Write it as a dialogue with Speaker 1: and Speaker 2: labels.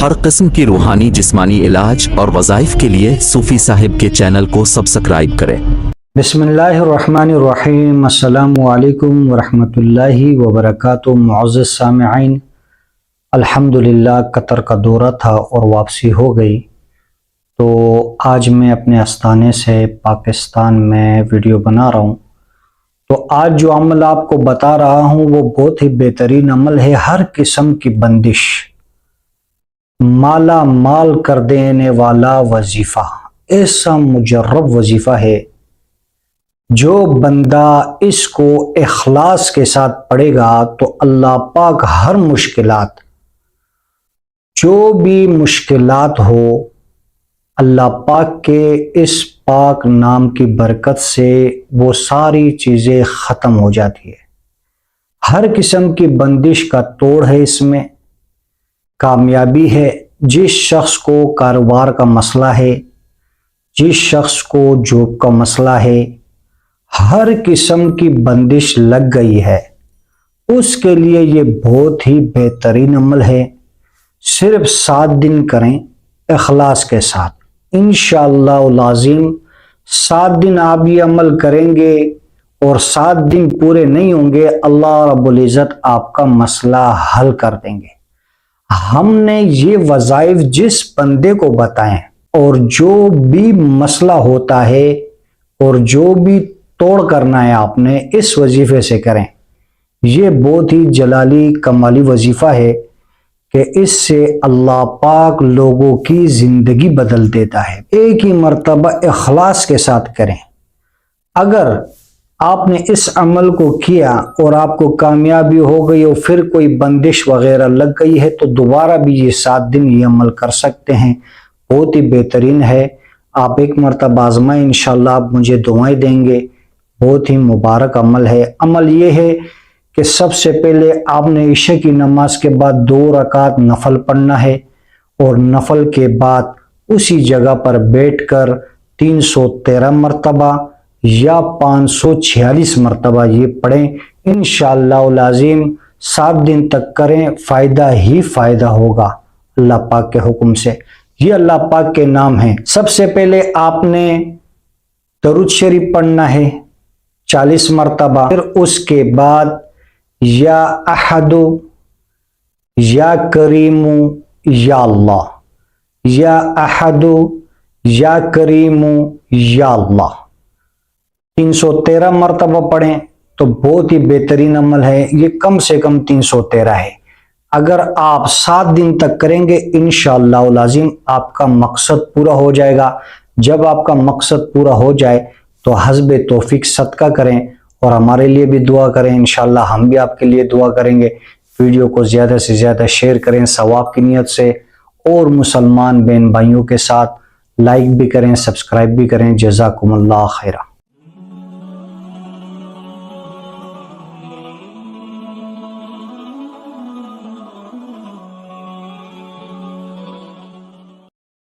Speaker 1: ہر قسم کی روحانی جسمانی علاج اور وظائف کے لیے صوفی صاحب کے چینل کو سبسکرائب کریں۔
Speaker 2: بسم اللہ الرحمن الرحیم۔ السلام علیکم ورحمۃ اللہ وبرکاتہ۔ معزز سامعین، الحمدللہ قطر کا دورہ تھا اور واپسی ہو گئی، تو آج میں اپنے آستانے سے پاکستان میں ویڈیو بنا رہا ہوں۔ تو آج جو عمل آپ کو بتا رہا ہوں وہ بہت ہی بہترین عمل ہے۔ ہر قسم کی بندش، مالا مال کر دینے والا وظیفہ، ایسا مجرب وظیفہ ہے جو بندہ اس کو اخلاص کے ساتھ پڑھے گا تو اللہ پاک ہر مشکلات، جو بھی مشکلات ہو، اللہ پاک کے اس پاک نام کی برکت سے وہ ساری چیزیں ختم ہو جاتی ہے۔ ہر قسم کی بندش کا توڑ ہے اس میں، کامیابی ہے۔ جس شخص کو کاروبار کا مسئلہ ہے، جس شخص کو جاب کا مسئلہ ہے، ہر قسم کی بندش لگ گئی ہے، اس کے لیے یہ بہت ہی بہترین عمل ہے۔ صرف 7 دن کریں اخلاص کے ساتھ، انشاءاللہ العظیم 7 دن آپ یہ عمل کریں گے اور 7 دن پورے نہیں ہوں گے، اللہ رب العزت آپ کا مسئلہ حل کر دیں گے۔ ہم نے یہ وظائف جس بندے کو بتائیں اور جو بھی مسئلہ ہوتا ہے اور جو بھی توڑ کرنا ہے آپ نے اس وظیفے سے کریں۔ یہ بہت ہی جلالی کمالی وظیفہ ہے کہ اس سے اللہ پاک لوگوں کی زندگی بدل دیتا ہے۔ ایک ہی مرتبہ اخلاص کے ساتھ کریں۔ اگر آپ نے اس عمل کو کیا اور آپ کو کامیابی ہو گئی اور پھر کوئی بندش وغیرہ لگ گئی ہے تو دوبارہ بھی یہ 7 دن یہ عمل کر سکتے ہیں، بہت ہی بہترین ہے۔ آپ ایک مرتبہ آزمائیں، انشاءاللہ آپ مجھے دعائیں دیں گے۔ بہت ہی مبارک عمل ہے۔ عمل یہ ہے کہ سب سے پہلے آپ نے عشاء کی نماز کے بعد 2 رکعت نفل پڑھنا ہے اور نفل کے بعد اسی جگہ پر بیٹھ کر 313 مرتبہ یا 546 مرتبہ یہ پڑھیں۔ انشاءاللہ العظیم 7 دن تک کریں، فائدہ ہی فائدہ ہوگا اللہ پاک کے حکم سے۔ یہ اللہ پاک کے نام ہیں۔ سب سے پہلے آپ نے درود شریف پڑھنا ہے 40 مرتبہ، پھر اس کے بعد یا احد، یا کریم، یا اللہ، یا احد، یا کریم، یا اللہ 313 مرتبہ پڑھیں تو بہت ہی بہترین عمل ہے۔ یہ کم سے کم 313 ہے۔ اگر آپ 7 دن تک کریں گے انشاءاللہ العظیم آپ کا مقصد پورا ہو جائے گا۔ جب آپ کا مقصد پورا ہو جائے تو حسب توفیق صدقہ کریں اور ہمارے لیے بھی دعا کریں، انشاءاللہ ہم بھی آپ کے لیے دعا کریں گے۔ ویڈیو کو زیادہ سے زیادہ شیئر کریں ثواب کی نیت سے، اور مسلمان بہن بھائیوں کے ساتھ لائک بھی کریں، سبسکرائب بھی کریں۔ جزاکم اللہ خیرہ۔